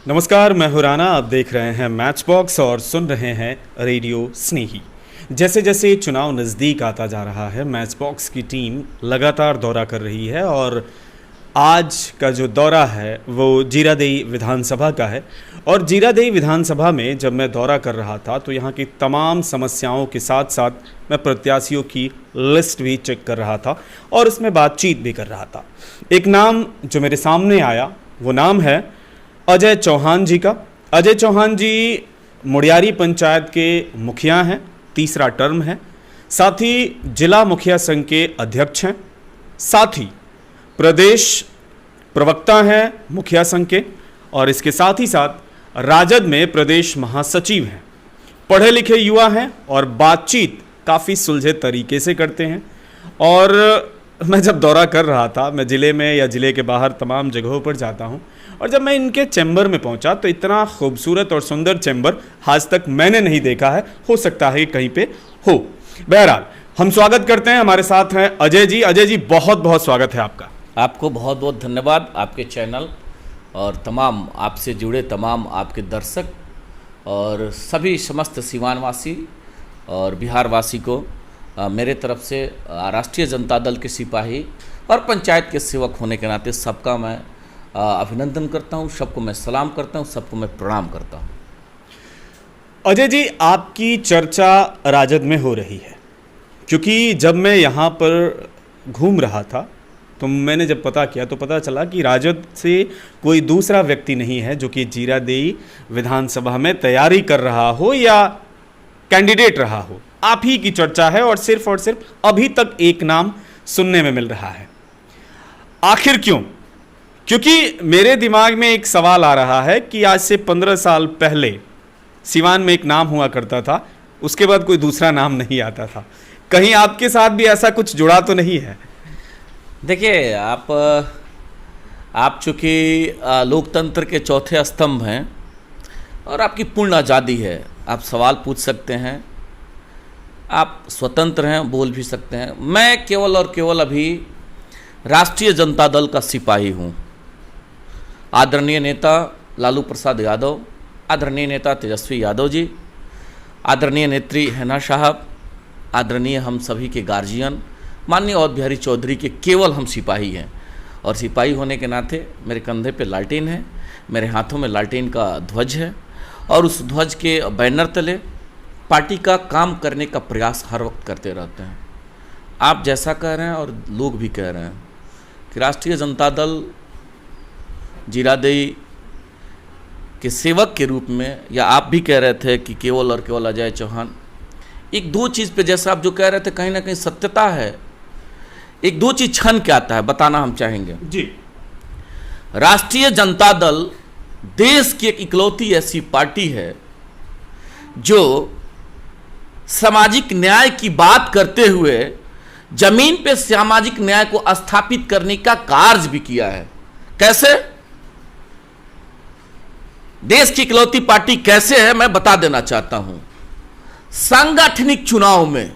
नमस्कार, मैं हूं राना। आप देख रहे हैं मैच बॉक्स और सुन रहे हैं रेडियो स्नेही। जैसे जैसे चुनाव नज़दीक आता जा रहा है, मैच बॉक्स की टीम लगातार दौरा कर रही है और आज का जो दौरा है वो जीरादेई विधानसभा का है। और जीरादेई विधानसभा में जब मैं दौरा कर रहा था तो यहाँ की तमाम समस्याओं के साथ साथ मैं प्रत्याशियों की लिस्ट भी चेक कर रहा था और इसमें बातचीत भी कर रहा था। एक नाम जो मेरे सामने आया वो नाम है अजय चौहान जी का। अजय चौहान जी मुड़ियारी पंचायत के मुखिया हैं, तीसरा टर्म है, साथ ही जिला मुखिया संघ के अध्यक्ष हैं, साथ ही प्रदेश प्रवक्ता हैं मुखिया संघ के, और इसके साथ ही साथ राजद में प्रदेश महासचिव हैं। पढ़े लिखे युवा हैं और बातचीत काफ़ी सुलझे तरीके से करते हैं। और मैं जब दौरा कर रहा था, मैं ज़िले में या ज़िले के बाहर तमाम जगहों पर जाता हूं, और जब मैं इनके चैम्बर में पहुंचा तो इतना खूबसूरत और सुंदर चैम्बर आज तक मैंने नहीं देखा है। हो सकता है कहीं पे हो। बहरहाल हम स्वागत करते हैं, हमारे साथ हैं अजय जी। अजय जी, बहुत बहुत स्वागत है आपका। आपको बहुत बहुत धन्यवाद, आपके चैनल और तमाम आपसे जुड़े तमाम आपके दर्शक और सभी समस्त सीवानवासी और बिहारवासी को मेरे तरफ से राष्ट्रीय जनता दल के सिपाही और पंचायत के सेवक होने के नाते सबका मैं अभिनंदन करता हूं, सबको मैं सलाम करता हूं, सबको मैं प्रणाम करता हूं। अजय जी, आपकी चर्चा राजद में हो रही है, क्योंकि जब मैं यहाँ पर घूम रहा था तो मैंने जब पता किया तो पता चला कि राजद से कोई दूसरा व्यक्ति नहीं है जो कि जीरादेई विधानसभा में तैयारी कर रहा हो या कैंडिडेट रहा हो। आप ही की चर्चा है और सिर्फ अभी तक एक नाम सुनने में मिल रहा है। आखिर क्यों? क्योंकि मेरे दिमाग में एक सवाल आ रहा है कि आज से 15 साल पहले सिवान में एक नाम हुआ करता था, उसके बाद कोई दूसरा नाम नहीं आता था। कहीं आपके साथ भी ऐसा कुछ जुड़ा तो नहीं है? देखिए, आप चूँकि लोकतंत्र के चौथे स्तंभ हैं और आपकी पूर्ण आज़ादी है, आप सवाल पूछ सकते हैं, आप स्वतंत्र हैं, बोल भी सकते हैं। मैं केवल और केवल अभी राष्ट्रीय जनता दल का सिपाही हूँ। आदरणीय नेता लालू प्रसाद यादव, आदरणीय नेता तेजस्वी यादव जी, आदरणीय नेत्री हैना साहब, आदरणीय हम सभी के गार्जियन माननीय अवध बिहारी चौधरी के केवल हम सिपाही हैं। और सिपाही होने के नाते मेरे कंधे पे लालटेन है, मेरे हाथों में लालटेन का ध्वज है और उस ध्वज के बैनर तले पार्टी का काम करने का प्रयास हर वक्त करते रहते हैं। आप जैसा कह रहे हैं और लोग भी कह रहे हैं कि राष्ट्रीय जनता दल जीरादेई के सेवक के रूप में, या आप भी कह रहे थे कि केवल और केवल अजय चौहान, एक दो चीज़ पे जैसा आप जो कह रहे थे कहीं ना कहीं सत्यता है। एक दो चीज़ छन के आता है, बताना हम चाहेंगे जी। राष्ट्रीय जनता दल देश की एक इकलौती ऐसी पार्टी है जो सामाजिक न्याय की बात करते हुए जमीन पे सामाजिक न्याय को स्थापित करने का कार्य भी किया है। कैसे? देश की इकलौती पार्टी कैसे है मैं बता देना चाहता हूं। सांगठनिक चुनाव में,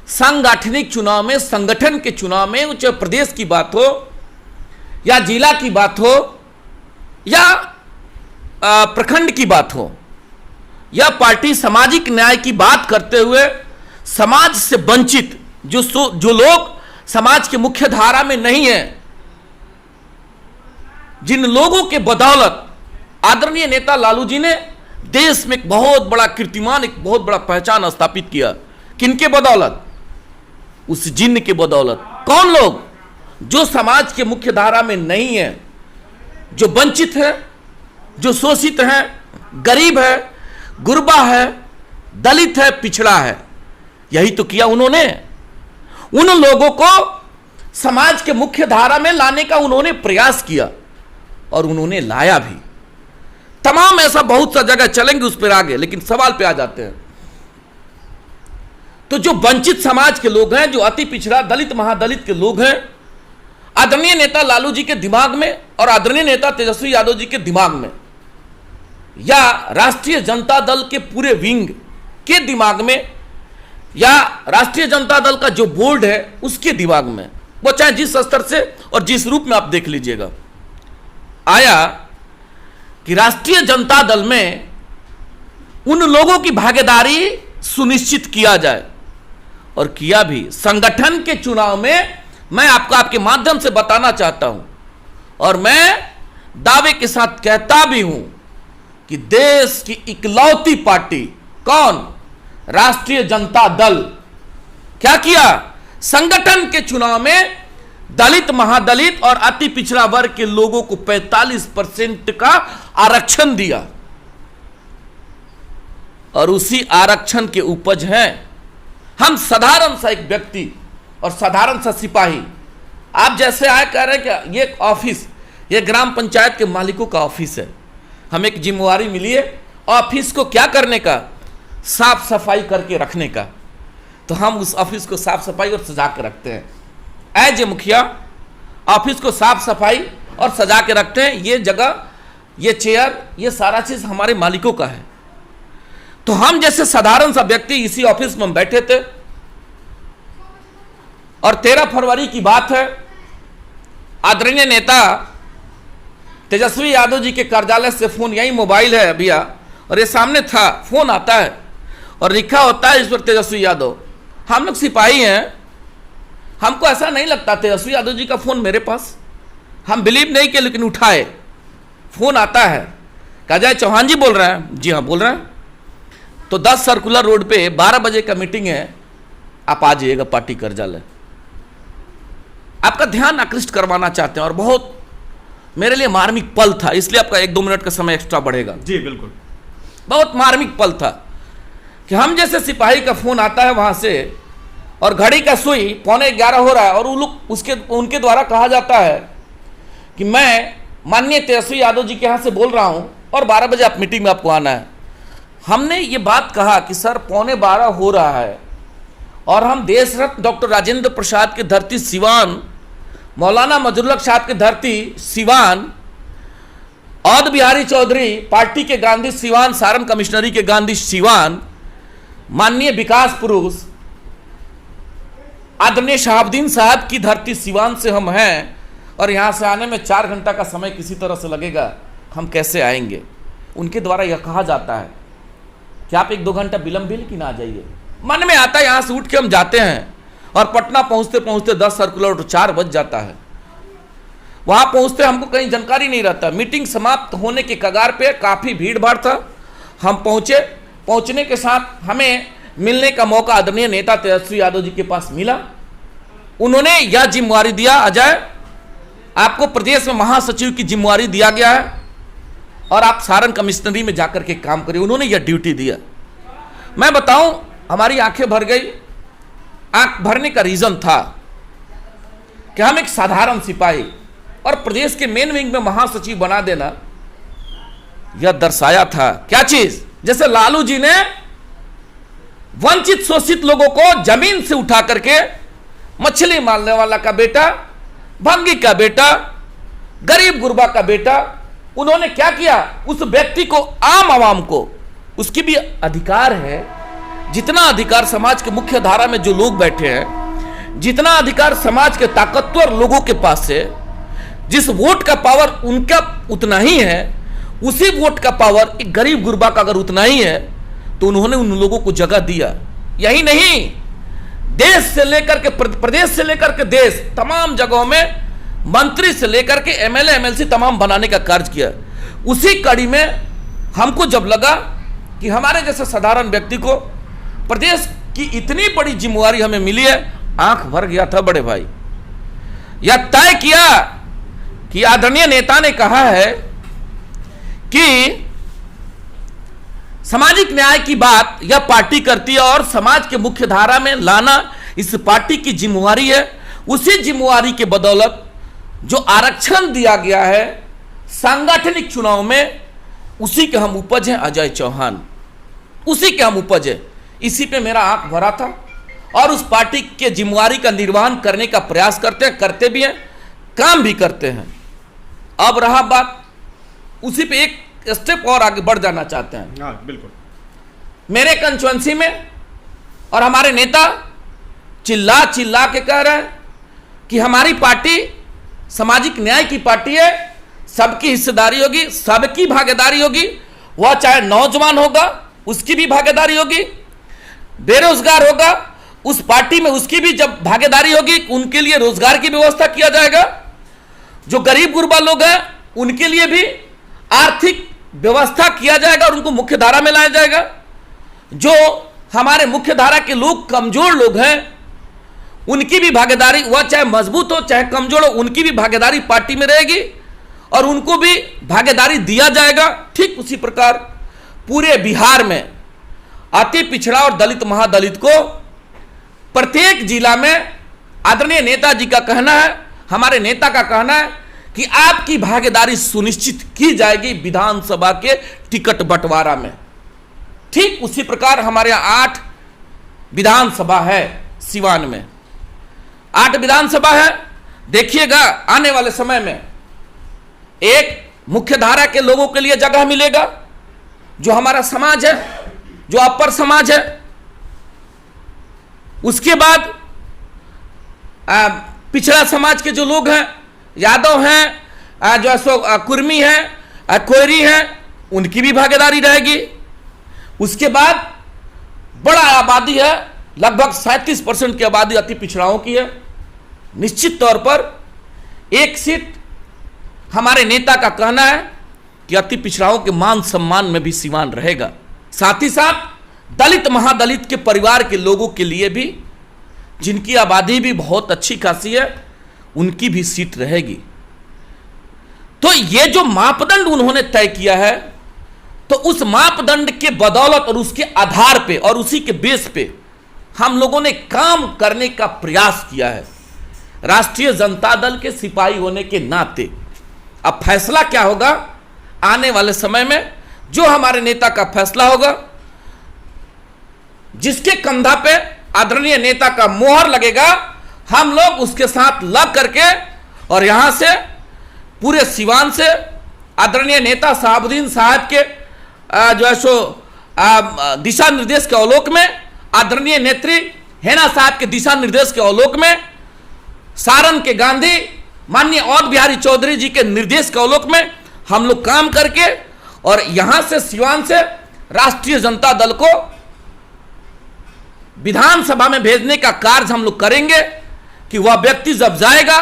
संगठन के चुनाव में, चाहे प्रदेश की बात हो या जिला की बात हो या प्रखंड की बात हो, यह पार्टी सामाजिक न्याय की बात करते हुए समाज से वंचित जो लोग समाज के मुख्य धारा में नहीं है, जिन लोगों के बदौलत आदरणीय नेता लालू जी ने देश में एक बहुत बड़ा कीर्तिमान, एक बहुत बड़ा पहचान स्थापित किया। किनके बदौलत? उस जिन्न के बदौलत। कौन लोग? जो समाज के मुख्य धारा में नहीं है, जो वंचित है, जो शोषित है, गरीब है, गुरबा है, दलित है, पिछड़ा है। यही तो किया उन्होंने। उन लोगों को समाज के मुख्य धारा में लाने का उन्होंने प्रयास किया और उन्होंने लाया भी। तमाम ऐसा बहुत सा जगह चलेंगे उस पर आगे, लेकिन सवाल पे आ जाते हैं। तो जो वंचित समाज के लोग हैं, जो अति पिछड़ा दलित महादलित के लोग हैं, आदरणीय नेता लालू जी के दिमाग में और आदरणीय नेता तेजस्वी यादव जी के दिमाग में या राष्ट्रीय जनता दल के पूरे विंग के दिमाग में या राष्ट्रीय जनता दल का जो बोर्ड है उसके दिमाग में, वो चाहे जिस स्तर से और जिस रूप में आप देख लीजिएगा, आया कि राष्ट्रीय जनता दल में उन लोगों की भागीदारी सुनिश्चित किया जाए, और किया भी। संगठन के चुनाव में मैं आपको आपके माध्यम से बताना चाहता हूं, और मैं दावे के साथ कहता भी हूं कि देश की इकलौती पार्टी कौन? राष्ट्रीय जनता दल। क्या किया? संगठन के चुनाव में दलित, महादलित और अति पिछड़ा वर्ग के लोगों को 45% का आरक्षण दिया, और उसी आरक्षण के उपज है हम साधारण सा एक व्यक्ति और साधारण सा सिपाही। आप जैसे आए कह रहे हैं कि ये ऑफिस, ये ग्राम पंचायत के मालिकों का ऑफिस है, हमें एक जिम्मेवारी मिली है ऑफिस को क्या करने का? साफ सफाई करके रखने का। तो हम उस ऑफिस को साफ सफाई और सजा के रखते हैं। एज ए मुखिया ऑफिस को साफ सफाई और सजा के रखते हैं। ये जगह, ये चेयर, ये सारा चीज हमारे मालिकों का है। तो हम जैसे साधारण सा व्यक्ति इसी ऑफिस में हम बैठे थे, और 13 फरवरी की बात है, आदरणीय नेता तेजस्वी यादव जी के कार्यालय से फोन, यही मोबाइल है भैया, और ये सामने था, फोन आता है और लिखा होता है इस पर तेजस्वी यादव। हम लोग सिपाही हैं, हमको ऐसा नहीं लगता तेजस्वी यादव जी का फोन मेरे पास, हम बिलीव नहीं किए, लेकिन उठाए, फोन आता है, कहा जाए चौहान जी बोल रहे हैं? जी हाँ बोल रहे हैं। तो 10 सर्कुलर रोड पे 12 बजे का मीटिंग है, आप आ जाइएगा पार्टी कार्यालय। आपका ध्यान आकृष्ट करवाना चाहते हैं, और बहुत मेरे लिए मार्मिक पल था, इसलिए आपका 1-2 मिनट का समय एक्स्ट्रा बढ़ेगा। जी बिल्कुल। बहुत मार्मिक पल था कि हम जैसे सिपाही का फोन आता है वहां से, और घड़ी का सुई 11:15 हो रहा है, और उनके द्वारा कहा जाता है कि मैं माननीय तेजस्वी यादव जी के यहाँ से बोल रहा हूं, और 12 बजे आप मीटिंग में आपको आना है। हमने ये बात कहा कि सर 11:15 हो रहा है, और हम देश रत्न डॉक्टर राजेंद्र प्रसाद की धरती सिवान, मौलाना मजरुल साहब की धरती सिवान, औध बिहारी चौधरी पार्टी के गांधी सिवान, सारण कमिश्नरी के गांधी सिवान, माननीय विकास पुरुष आदरणीय शहाबुद्दीन साहब की धरती सिवान से हम हैं, और यहाँ से आने में 4 घंटा का समय किसी तरह से लगेगा, हम कैसे आएंगे? उनके द्वारा यह कहा जाता है कि आप 1-2 घंटा विलंब भी लेकिन आ जाइए। मन में आता है, यहाँ से उठ के हम जाते हैं, और पटना पहुँचते पहुँचते 10 सर्कुलर 4 बज जाता है। वहाँ पहुँचते हमको कहीं जानकारी नहीं रहता। मीटिंग समाप्त होने के कगार पे काफ़ी भीड़ भाड़ था, हम पहुँचे, पहुँचने के साथ हमें मिलने का मौका आदरणीय नेता तेजस्वी यादव जी के पास मिला। उन्होंने यह जिम्मेवारी दिया, अजय आपको प्रदेश में महासचिव की जिम्मेवारी दिया गया है, और आप सारण कमिश्नरी में जाकर के काम करिए। उन्होंने यह ड्यूटी दिया। मैं बताऊं, हमारी आंखें भर गई। आंख भरने का रीजन था कि हम एक साधारण सिपाही और प्रदेश के मेन विंग में महासचिव बना देना, यह दर्शाया था क्या चीज? जैसे लालू जी ने वंचित शोषित लोगों को जमीन से उठा करके, मछली मारने वाला का बेटा, भंगी का बेटा, गरीब गुरबा का बेटा, उन्होंने क्या किया? उस व्यक्ति को, आम आवाम को, उसकी भी अधिकार है, जितना अधिकार समाज के मुख्य धारा में जो लोग बैठे हैं, जितना अधिकार समाज के ताकतवर लोगों के पास है, जिस वोट का पावर उनका उतना ही है, उसी वोट का पावर एक गरीब गुरबा का अगर उतना ही है, तो उन्होंने उन लोगों को जगह दिया। यही नहीं, देश से लेकर के, प्रदेश से लेकर के देश, तमाम जगहों में मंत्री से लेकर के एमएलए एमएलसी तमाम बनाने का कार्य किया। उसी कड़ी में हमको जब लगा कि हमारे जैसे साधारण व्यक्ति को प्रदेश की इतनी बड़ी जिम्मेवारी हमें मिली है, आंख भर गया था बड़े भाई। यह तय किया कि आदरणीय नेता ने कहा है कि सामाजिक न्याय की बात यह पार्टी करती है, और समाज के मुख्य धारा में लाना इस पार्टी की जिम्मेवारी है। उसी जिम्मेवारी के बदौलत जो आरक्षण दिया गया है सांगठनिक चुनाव में, उसी के हम उपज हैं अजय चौहान, उसी के हम उपज है। इसी पे मेरा आंख भरा था, और उस पार्टी के जिम्मेवारी का निर्वहन करने का प्रयास करते हैं, करते भी हैं, काम भी करते हैं। अब रहा बात, उसी पे एक स्टेप और आगे बढ़ जाना चाहते हैं। हाँ बिल्कुल। मेरे कंस्टिट्यूएंसी में और हमारे नेता चिल्ला चिल्ला के कह रहे हैं कि हमारी पार्टी सामाजिक न्याय की पार्टी है, सबकी हिस्सेदारी होगी, सबकी भागीदारी होगी। वह चाहे नौजवान होगा उसकी भी भागीदारी होगी, बेरोजगार होगा उस पार्टी में उसकी भी जब भागीदारी होगी, उनके लिए रोजगार की व्यवस्था किया जाएगा। जो गरीब गुरबा लोग हैं उनके लिए भी आर्थिक व्यवस्था किया जाएगा और उनको मुख्य धारा में लाया जाएगा। जो हमारे मुख्य धारा के लोग, कमजोर लोग हैं, उनकी भी भागीदारी, वह चाहे मजबूत हो चाहे कमजोर हो, उनकी भी भागीदारी पार्टी में रहेगी और उनको भी भागीदारी दिया जाएगा। ठीक उसी प्रकार पूरे बिहार में अति पिछड़ा और दलित महादलित को प्रत्येक जिला में आदरणीय नेताजी का कहना है, हमारे नेता का कहना है कि आपकी भागीदारी सुनिश्चित की जाएगी विधानसभा के टिकट बंटवारा में। ठीक उसी प्रकार हमारे यहाँ 8 विधानसभा है, सिवान में 8 विधानसभा है। देखिएगा आने वाले समय में एक मुख्य धारा के लोगों के लिए जगह मिलेगा, जो हमारा समाज है, जो अपर समाज है। उसके बाद पिछड़ा समाज के जो लोग हैं, यादव हैं, जो कुर्मी हैं, कोयरी हैं, उनकी भी भागीदारी रहेगी। उसके बाद बड़ा आबादी है, लगभग 37% की आबादी अति पिछड़ाओं की है। निश्चित तौर पर एक सीट हमारे नेता का कहना है कि अति पिछड़ाओं के मान सम्मान में भी सिवान रहेगा। साथ ही साथ दलित महादलित के परिवार के लोगों के लिए भी, जिनकी आबादी भी बहुत अच्छी खासी है, उनकी भी सीट रहेगी। तो ये जो मापदंड उन्होंने तय किया है, तो उस मापदंड के बदौलत और उसके आधार पे और उसी के बेस पे हम लोगों ने काम करने का प्रयास किया है, राष्ट्रीय जनता दल के सिपाही होने के नाते। अब फैसला क्या होगा आने वाले समय में, जो हमारे नेता का फैसला होगा, जिसके कंधा पे आदरणीय नेता का मोहर लगेगा, हम लोग उसके साथ लग करके और यहां से पूरे सिवान से आदरणीय नेता साहबुद्दीन साहब के जो है सो दिशा निर्देश के अवलोक में, आदरणीय नेत्री हेना साहब के दिशा निर्देश के अवलोक में, सारण के गांधी माननीय अवध बिहारी चौधरी जी के निर्देश के अवलोक में हम लोग काम करके और यहां से सिवान से राष्ट्रीय जनता दल को विधानसभा में भेजने का कार्य हम लोग करेंगे कि वह व्यक्ति जब जाएगा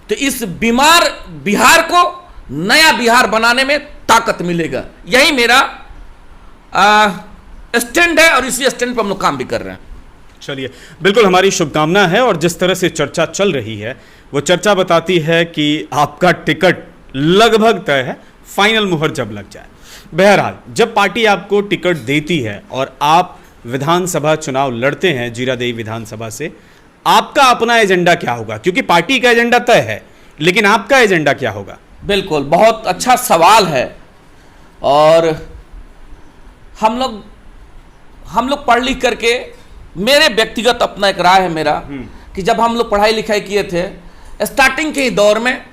तो इस बीमार बिहार को नया बिहार बनाने में ताकत मिलेगा। यही मेरा स्टैंड है और इसी स्टैंड पर हम लोग काम भी कर रहे हैं। चलिए, बिल्कुल हमारी शुभकामना है। और जिस तरह से चर्चा चल रही है, वो चर्चा बताती है कि आपका टिकट लगभग तय है, फाइनल मुहर जब लग जाए। बहरहाल, जब पार्टी आपको टिकट देती है और आप विधानसभा चुनाव लड़ते हैं जीरादेई विधानसभा से, आपका अपना एजेंडा क्या होगा? क्योंकि पार्टी का एजेंडा तय है, लेकिन आपका एजेंडा क्या होगा? बिल्कुल, बहुत अच्छा सवाल है। और हम लोग पढ़ लिख करके, मेरे व्यक्तिगत अपना एक राय है मेरा कि जब हम लोग पढ़ाई लिखाई किए थे, स्टार्टिंग के ही दौर में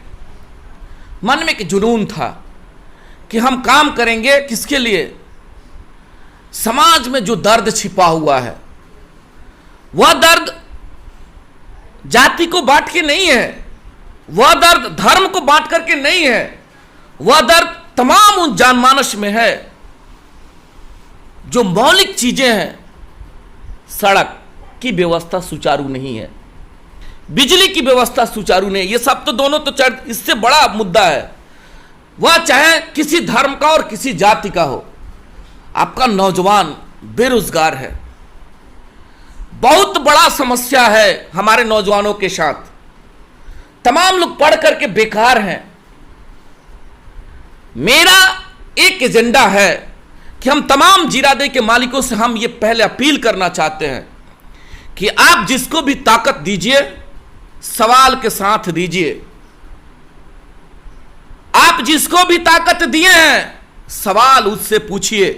मन में एक जुनून था कि हम काम करेंगे किसके लिए? समाज में जो दर्द छिपा हुआ है, वह दर्द जाति को बांट के नहीं है, वह दर्द धर्म को बांट करके नहीं है, वह दर्द तमाम उन जनमानस में है। जो मौलिक चीजें हैं, सड़क की व्यवस्था सुचारू नहीं है, बिजली की व्यवस्था सुचारू नहीं है, ये सब तो दोनों तो इससे बड़ा मुद्दा है। वह चाहे किसी धर्म का और किसी जाति का हो, आपका नौजवान बेरोजगार है, बहुत बड़ा समस्या है हमारे नौजवानों के साथ। तमाम लोग पढ़ करके बेकार हैं। मेरा एक एजेंडा है कि हम तमाम जीरादेई के मालिकों से हम ये पहले अपील करना चाहते हैं कि आप जिसको भी ताकत दीजिए, सवाल के साथ दीजिए। आप जिसको भी ताकत दिए हैं, सवाल उससे पूछिए।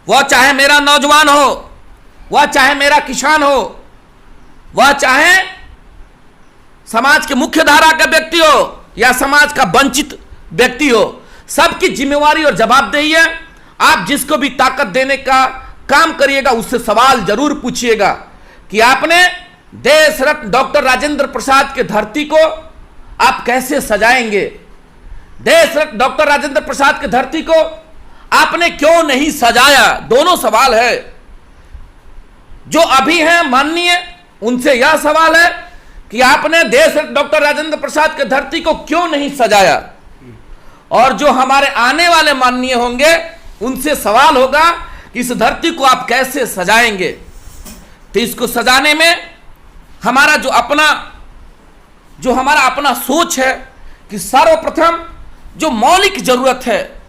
वह चाहे मेरा नौजवान हो, वह चाहे मेरा किसान हो, वह चाहे समाज के मुख्य धारा का व्यक्ति हो या समाज का वंचित व्यक्ति हो, सबकी जिम्मेवारी और जवाबदेही है। आप जिसको भी ताकत देने का काम करिएगा, उससे सवाल जरूर पूछिएगा कि आपने देश रत्न डॉक्टर राजेंद्र प्रसाद के धरती को आप कैसे सजाएंगे, देश रत्न डॉक्टर राजेंद्र प्रसाद की धरती को आपने क्यों नहीं सजाया? दोनों सवाल है। जो अभी हैं माननीय, उनसे यह सवाल है कि आपने देश रत्न डॉक्टर राजेंद्र प्रसाद की धरती को क्यों नहीं सजाया, और जो हमारे आने वाले माननीय होंगे उनसे सवाल होगा कि इस धरती को आप कैसे सजाएंगे। तो इसको सजाने में हमारा अपना सोच है कि सर्वप्रथम जो मौलिक जरूरत है,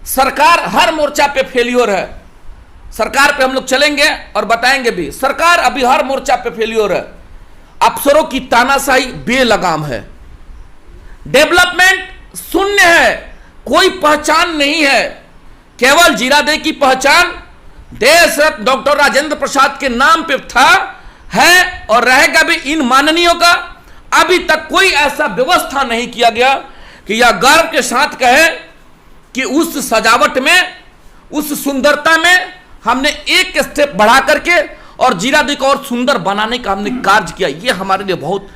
सरकार हर मोर्चा पे फेलियर है। सरकार पे हम लोग चलेंगे और बताएंगे भी, सरकार अभी हर मोर्चा पे फेलियर है। अफसरों की तानाशाही बेलगाम है, डेवलपमेंट शून्य है, कोई पहचान नहीं है। केवल जीरादेई की पहचान देश रत्न डॉक्टर राजेंद्र प्रसाद के नाम पे था, है और रहेगा भी। इन माननीयों का अभी तक कोई ऐसा व्यवस्था नहीं किया गया कि यह गर्व के साथ कहे कि उस सजावट में, उस सुंदरता में हमने एक स्टेप बढ़ा करके और जीरादेई को और सुंदर बनाने का हमने कार्य किया। यह हमारे लिए बहुत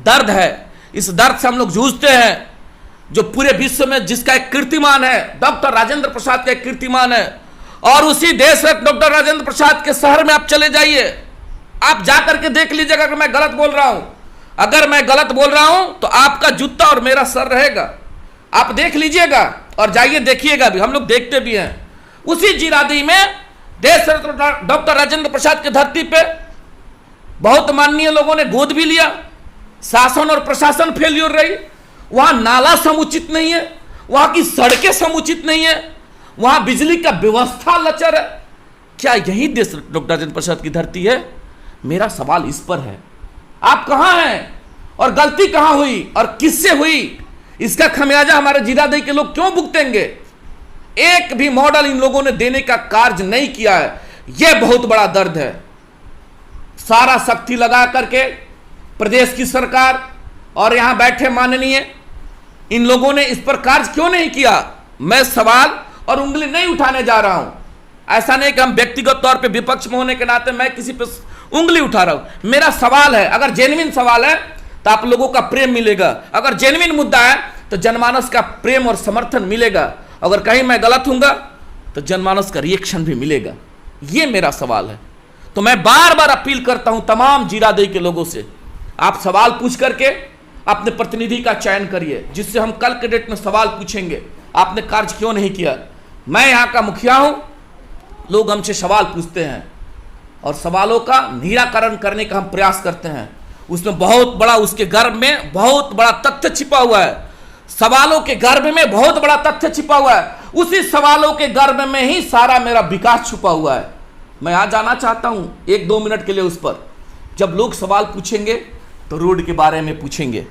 दर्द है। इस दर्द से हम लोग जूझते हैं। जो पूरे विश्व में जिसका एक कीर्तिमान है, डॉक्टर राजेंद्र प्रसाद का एक कीर्तिमान है, और उसी देश रत्न डॉक्टर राजेंद्र प्रसाद के शहर में आप चले जाइए, आप जाकर के देख लीजिएगा कि मैं गलत बोल रहा हूं। अगर मैं गलत बोल रहा हूं तो आपका जूता और मेरा सर रहेगा। आप देख लीजिएगा और जाइए देखिएगा भी, हम लोग देखते भी हैं। उसी जीरादेई में देश रत्न डॉक्टर राजेंद्र प्रसाद की धरती पे बहुत माननीय लोगों ने गोद भी लिया। शासन और प्रशासन फेल्यूर रही। वहां नाला समुचित नहीं है, वहां की सड़कें समुचित नहीं है, वहां बिजली का व्यवस्था लचर है। क्या यही देश डॉक्टर राजेंद्र प्रसाद की धरती है? मेरा सवाल इस पर है। आप कहां हैं और गलती कहां हुई और किससे हुई? इसका खमियाजा हमारे जीरादेई के लोग क्यों भुगतेंगे? एक भी मॉडल इन लोगों ने देने का कार्य नहीं किया है। यह बहुत बड़ा दर्द है। सारा शक्ति लगा करके प्रदेश की सरकार और यहां बैठे माननीय, इन लोगों ने इस पर कार्य क्यों नहीं किया? मैं सवाल और उंगली नहीं उठाने जा रहा हूं। ऐसा नहीं कि हम व्यक्तिगत तौर पे विपक्ष में होने के नाते मैं किसी पे उंगली उठा रहा हूं। मेरा सवाल है, अगर जेन्युइन सवाल है तो आप लोगों का प्रेम मिलेगा। अगर जेन्युइन मुद्दा है तो जनमानस का प्रेम और समर्थन मिलेगा। अगर कहीं मैं गलत हूंगा तो जनमानस का रिएक्शन भी मिलेगा। यह मेरा सवाल है। तो मैं बार बार अपील करता हूं तमाम जीरादेई के लोगों से, आप सवाल पूछ करके अपने प्रतिनिधि का चयन करिए, जिससे हम कल के डेट में सवाल पूछेंगे आपने कार्य क्यों नहीं किया। मैं यहां का मुखिया हूं, लोग हमसे सवाल पूछते हैं और सवालों का निराकरण करने का हम प्रयास करते हैं। उसमें बहुत बड़ा, उसके गर्भ में बहुत बड़ा तथ्य छिपा हुआ है। सवालों के गर्भ में बहुत बड़ा तथ्य छिपा हुआ है। उसी सवालों के गर्भ में ही सारा मेरा विकास छुपा हुआ है। मैं यहां जाना चाहता हूं 1-2 मिनट के लिए उस पर। जब लोग सवाल पूछेंगे तो रोड के बारे में पूछेंगे,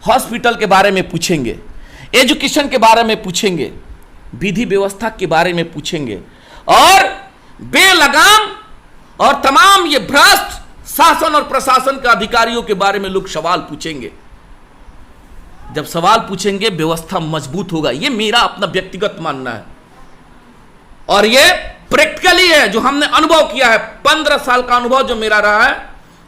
हॉस्पिटल के बारे में पूछेंगे, एजुकेशन के बारे में पूछेंगे, विधि व्यवस्था के बारे में पूछेंगे, और बेलगाम और तमाम ये भ्रष्ट शासन और प्रशासन के अधिकारियों के बारे में लोग सवाल पूछेंगे। जब सवाल पूछेंगे व्यवस्था मजबूत होगा। ये मेरा अपना व्यक्तिगत मानना है और ये प्रैक्टिकली है, जो हमने अनुभव किया है। 15 साल का अनुभव जो मेरा रहा है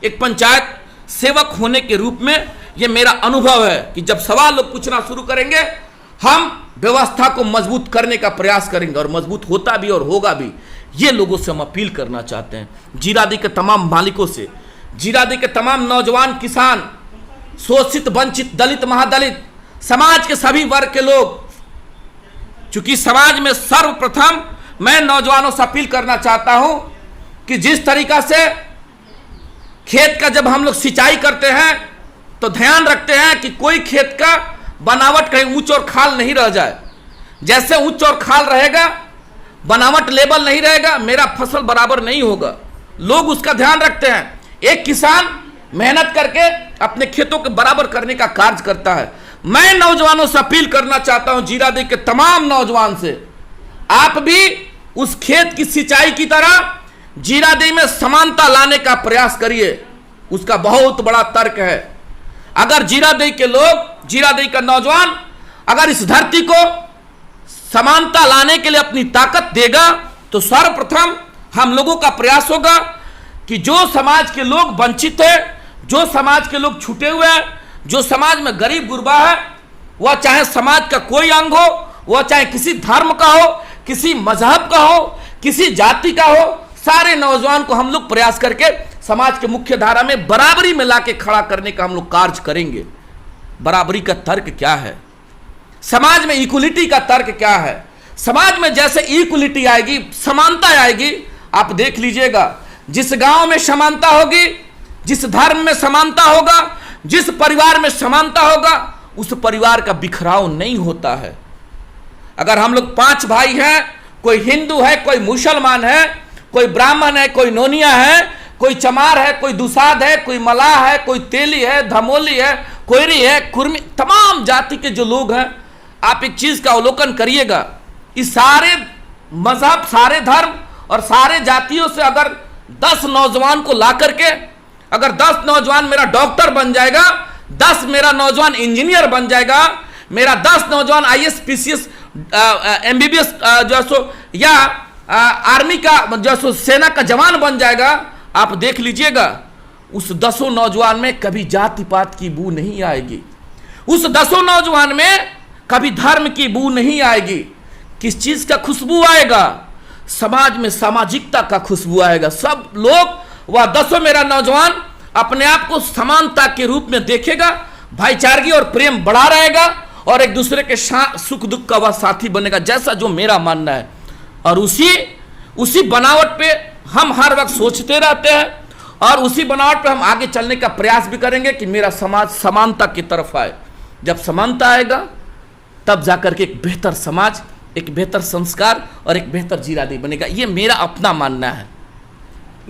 एक पंचायत सेवक होने के रूप में, ये मेरा अनुभव है कि जब सवाल लोग पूछना शुरू करेंगे, हम व्यवस्था को मजबूत करने का प्रयास करेंगे और मजबूत होता भी और होगा भी। ये लोगों से हम अपील करना चाहते हैं, जीरादेई के तमाम मालिकों से, जीरादेई के तमाम नौजवान किसान, शोषित वंचित दलित महादलित समाज के सभी वर्ग के लोग। चूंकि समाज में सर्वप्रथम मैं नौजवानों से अपील करना चाहता हूं कि जिस तरीका से खेत का जब हम लोग सिंचाई करते हैं तो ध्यान रखते हैं कि कोई खेत का बनावट कहीं ऊंच और खाल नहीं रह जाए। जैसे ऊंच और खाल रहेगा, बनावट लेवल नहीं रहेगा, मेरा फसल बराबर नहीं होगा। लोग उसका ध्यान रखते हैं। एक किसान मेहनत करके अपने खेतों के बराबर करने का कार्य करता है। मैं नौजवानों से अपील करना चाहता हूं, जीरादेई के तमाम नौजवान से, आप भी उस खेत की सिंचाई की तरह जीरादेई में समानता लाने का प्रयास करिए। उसका बहुत बड़ा तर्क है। अगर जीरादेई के लोग, जीरादेई का नौजवान अगर इस धरती को समानता लाने के लिए अपनी ताकत देगा तो सर्वप्रथम हम लोगों का प्रयास होगा कि जो समाज के लोग वंचित है, जो समाज के लोग छूटे हुए हैं, जो समाज में गरीब गुरबा है, वह चाहे समाज का कोई अंग हो, वह चाहे किसी धर्म का हो, किसी मजहब का हो, किसी जाति का हो, सारे नौजवान को हम लोग प्रयास करके समाज के मुख्य धारा में बराबरी में लाके खड़ा करने का हम लोग कार्य करेंगे। बराबरी का तर्क क्या है? समाज में इक्वलिटी का तर्क क्या है? समाज में जैसे इक्वलिटी आएगी, समानता आएगी, आप देख लीजिएगा, जिस गांव में समानता होगी, जिस धर्म में समानता होगा, जिस परिवार में समानता होगा, उस परिवार का बिखराव नहीं होता है। अगर हम लोग 5 भाई हैं, कोई हिंदू है, कोई मुसलमान है, कोई ब्राह्मण है, कोई नोनिया है, कोई चमार है, कोई दुसाध है, कोई मलाह है, कोई तेली है, धमोली है, कोयरी है, कुर्मी, तमाम जाति के जो लोग हैं, आप एक चीज का अवलोकन करिएगा, इस सारे मजहब, सारे धर्म और सारे जातियों से अगर 10 नौजवान को ला करके, अगर 10 नौजवान मेरा डॉक्टर बन जाएगा, 10 मेरा नौजवान इंजीनियर बन जाएगा, मेरा 10 नौजवान IAS PCS MBBS जो सो या आर्मी का जो सो सेना का जवान बन जाएगा, आप देख लीजिएगा, उस 10 नौजवान में कभी जाति पात की बू नहीं आएगी, उस 10 नौजवान में कभी धर्म की बू नहीं आएगी। किस चीज का खुशबू आएगा? समाज में सामाजिकता का खुशबू आएगा। सब लोग, वह 10 मेरा नौजवान अपने आप को समानता के रूप में देखेगा, भाईचारगी और प्रेम बढ़ा रहेगा और एक दूसरे के सुख दुख का वह साथी बनेगा, जैसा जो मेरा मानना है। और उसी बनावट पे हम हर वक्त सोचते रहते हैं और उसी बनावट पे हम आगे चलने का प्रयास भी करेंगे कि मेरा समाज समानता की तरफ आए। जब समानता आएगा तब जाकर के एक बेहतर समाज, एक बेहतर संस्कार और एक बेहतर जीरादेही बनेगा। ये मेरा अपना मानना है।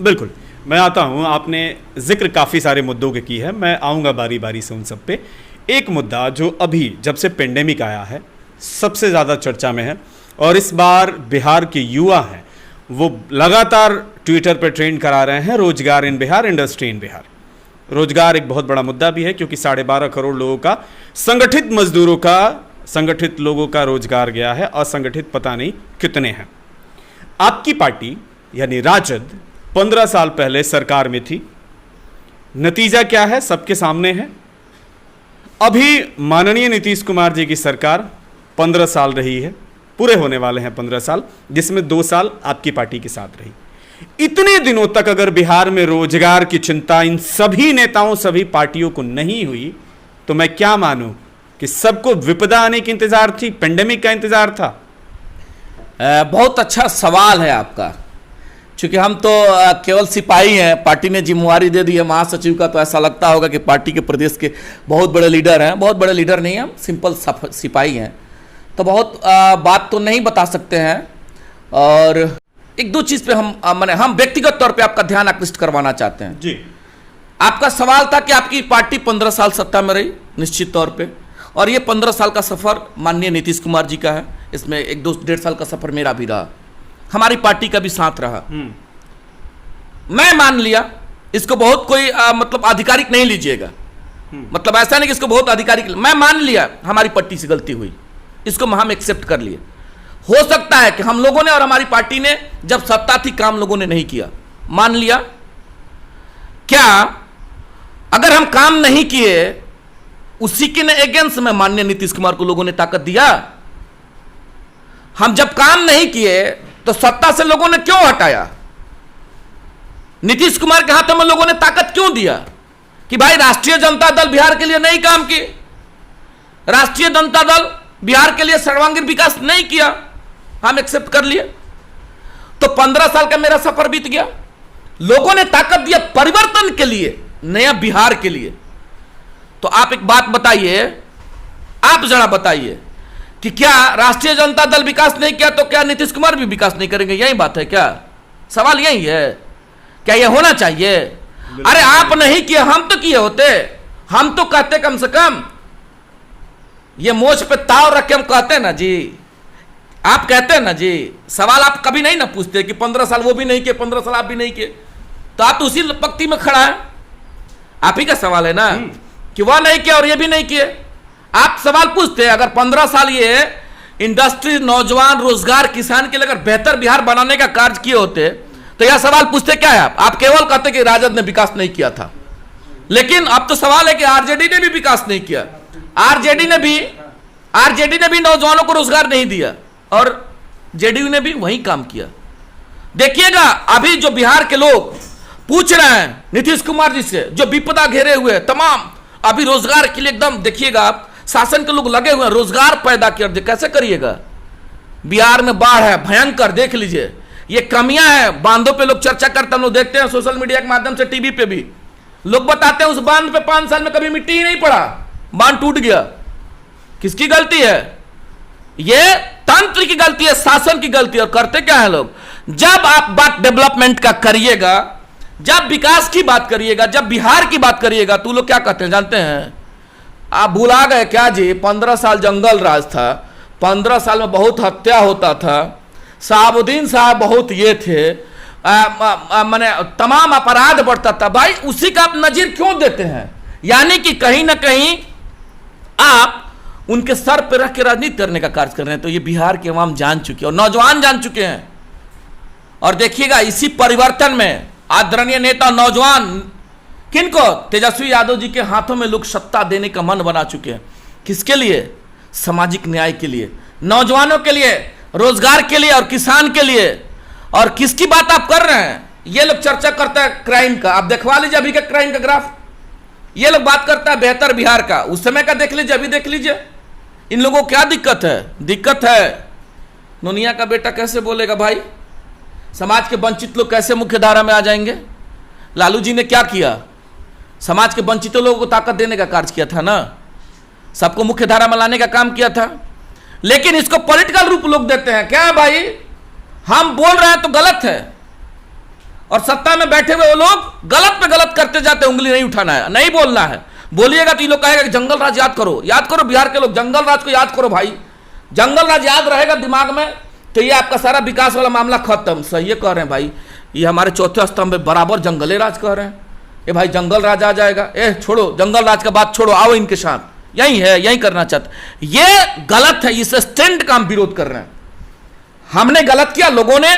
बिल्कुल, मैं आता हूँ। आपने जिक्र काफ़ी सारे मुद्दों के की है, मैं आऊँगा बारी बारी से उन सब पे। एक मुद्दा जो अभी जब से पेंडेमिक आया है सबसे ज़्यादा चर्चा में है और इस बार बिहार के युवा हैं वो लगातार ट्विटर पर ट्रेंड करा रहे हैं, रोजगार इन बिहार, इंडस्ट्री इन बिहार। रोजगार एक बहुत बड़ा मुद्दा भी है क्योंकि 12.5 करोड़ लोगों का, संगठित मजदूरों का, संगठित लोगों का रोजगार गया है, असंगठित पता नहीं कितने हैं। आपकी पार्टी यानी राजद 15 साल पहले सरकार में थी, नतीजा क्या है सबके सामने है। अभी माननीय नीतीश कुमार जी की सरकार 15 साल रही है, पूरे होने वाले हैं 15 साल, जिसमें 2 साल आपकी पार्टी के साथ रही। इतने दिनों तक अगर बिहार में रोजगार की चिंता इन सभी नेताओं, सभी पार्टियों को नहीं हुई तो मैं क्या मानूं कि सबको विपदा आने की इंतजार थी, पेंडेमिक का इंतजार था। बहुत अच्छा सवाल है आपका, क्योंकि हम तो केवल सिपाही हैं, पार्टी ने जिम्मेवारी दे दी है महासचिव का, तो ऐसा लगता होगा कि पार्टी के प्रदेश के बहुत बड़े लीडर हैं। बहुत बड़े लीडर नहीं हैं, हम सिंपल सिपाही हैं, तो बहुत बात तो नहीं बता सकते हैं। और 1-2 चीज़ पे हम व्यक्तिगत तौर पे आपका ध्यान आकृष्ट करवाना चाहते हैं जी। आपका सवाल था कि आपकी पार्टी 15 साल सत्ता में रही, निश्चित तौर पे, और ये 15 साल का सफ़र माननीय नीतीश कुमार जी का है, इसमें 1-2-1.5 साल का सफ़र मेरा भी रहा, हमारी पार्टी का भी साथ रहा। मैं मान लिया, इसको बहुत कोई मतलब आधिकारिक नहीं लीजिएगा, मतलब ऐसा नहीं कि इसको बहुत आधिकारिक, मैं मान लिया हमारी पार्टी से गलती हुई, इसको हम एक्सेप्ट कर लिए। हो सकता है कि हम लोगों ने और हमारी पार्टी ने जब सत्ता थी काम लोगों ने नहीं किया, मान लिया। क्या अगर हम काम नहीं किए, उसी के अगेंस्ट में माननीय नीतीश कुमार को लोगों ने ताकत दिया? हम जब काम नहीं किए तो सत्ता से लोगों ने क्यों हटाया? नीतीश कुमार के हाथों में लोगों ने ताकत क्यों दिया कि भाई राष्ट्रीय जनता दल बिहार के लिए नहीं काम की, राष्ट्रीय जनता दल बिहार के लिए सर्वांगीण विकास नहीं किया, हम एक्सेप्ट कर लिए। तो 15 साल का मेरा सफर बीत गया, लोगों ने ताकत दिया परिवर्तन के लिए, नया बिहार के लिए। तो आप एक बात बताइए, आप जरा बताइए कि क्या राष्ट्रीय जनता दल विकास नहीं किया तो क्या नीतीश कुमार भी विकास नहीं करेंगे? यही बात है क्या? सवाल यही है, क्या यह होना चाहिए? अरे आप नहीं किए, हम तो किए होते, हम तो कहते कम से कम, ये मोछ पे ताव रख के हम कहते हैं ना जी, आप कहते हैं ना जी। सवाल आप कभी नहीं ना पूछते कि 15 साल वो भी नहीं किए, 15 साल आप भी नहीं किए, तो आप तो उसी पंक्ति में खड़ा है। आप ही का सवाल है ना कि वह नहीं किया और ये भी नहीं किए। आप सवाल पूछते हैं, अगर 15 साल ये इंडस्ट्री, नौजवान, रोजगार, किसान के लिए अगर बेहतर बिहार बनाने का कार्य किए होते तो यह सवाल पूछते क्या है आप केवल कहते कि राजद ने विकास नहीं किया था। लेकिन अब तो सवाल है कि आरजेडी ने भी विकास नहीं किया। आरजेडी ने भी आरजेडी ने भी नौजवानों को रोजगार नहीं दिया और जेडीयू ने भी वही काम किया। देखिएगा अभी जो बिहार के लोग पूछ रहे हैं नीतीश कुमार जी से, जो विपदा घेरे हुए हैं तमाम, अभी रोजगार के लिए एकदम देखिएगा आप, शासन के लोग लगे हुए हैं रोजगार पैदा कर, कैसे करिएगा? बिहार में बाढ़ है भयंकर, देख लीजिए, ये कमियां हैं, बांधों पे लोग चर्चा करते हैं, हम लोग देखते हैं सोशल मीडिया के माध्यम से, टीवी पे भी लोग बताते हैं उस बांध पे 5 साल में कभी मिट्टी ही नहीं पड़ा, बांध टूट गया। किसकी गलती है? ये तंत्र की गलती है, शासन की गलती है। और करते क्या है लोग, जब आप बात डेवलपमेंट का करिएगा, जब विकास की बात करिएगा, जब बिहार की बात करिएगा, तो लोग क्या कहते हैं जानते हैं? आप भुला गए क्या जी, 15 साल जंगल राज था, 15 साल में बहुत हत्या होता था, शहाबुद्दीन साहब बहुत ये थे, माने तमाम अपराध बढ़ता था। भाई उसी का आप नजीर क्यों देते हैं? यानी कि कहीं ना कहीं आप उनके सर पे रख के राजनीति करने का कार्य कर रहे हैं। तो ये बिहार के अवाम जान चुके हैं और नौजवान जान चुके हैं। और देखिएगा इसी परिवर्तन में आदरणीय नेता नौजवान किनको, तेजस्वी यादव जी के हाथों में लोग सत्ता देने का मन बना चुके हैं। किसके लिए? सामाजिक न्याय के लिए, नौजवानों के लिए, रोजगार के लिए और किसान के लिए। और किसकी बात आप कर रहे हैं? ये लोग चर्चा करता है क्राइम का, आप देखवा लीजिए अभी का क्राइम का ग्राफ। ये लोग बात करता है बेहतर बिहार का, उस समय का देख लीजिए, अभी देख लीजिए। इन लोगों को क्या दिक्कत है? दिक्कत है दुनिया का बेटा कैसे बोलेगा भाई, समाज के वंचित लोग कैसे मुख्य धारा में आ जाएंगे? लालू जी ने क्या किया? समाज के वंचितों लोगों को ताकत देने का कार्य किया था ना, सबको मुख्य धारा में लाने का काम किया था। लेकिन इसको पॉलिटिकल रूप लोग देते हैं। क्या है भाई, हम बोल रहे हैं तो गलत है, और सत्ता में बैठे हुए वो लोग गलत पे गलत करते जाते, उंगली नहीं उठाना है, नहीं बोलना है। बोलिएगा तो ये लोग कहेगा कि जंगल राज याद करो, याद करो बिहार के लोग, जंगल राज को याद करो भाई। जंगल राज याद रहेगा दिमाग में तो ये आपका सारा विकास वाला मामला खत्म। सही कह रहे हैं भाई, ये हमारे चौथे स्तंभ में बराबर जंगले राज कह रहे हैं। ए भाई जंगल राज आ जाएगा, छोड़ो जंगल राज का बात छोड़ो, आओ इनके साथ, यही है, यही करना चाहते। ये गलत है, इस स्टैंड का हम विरोध कर रहे हैं। हमने गलत किया, लोगों ने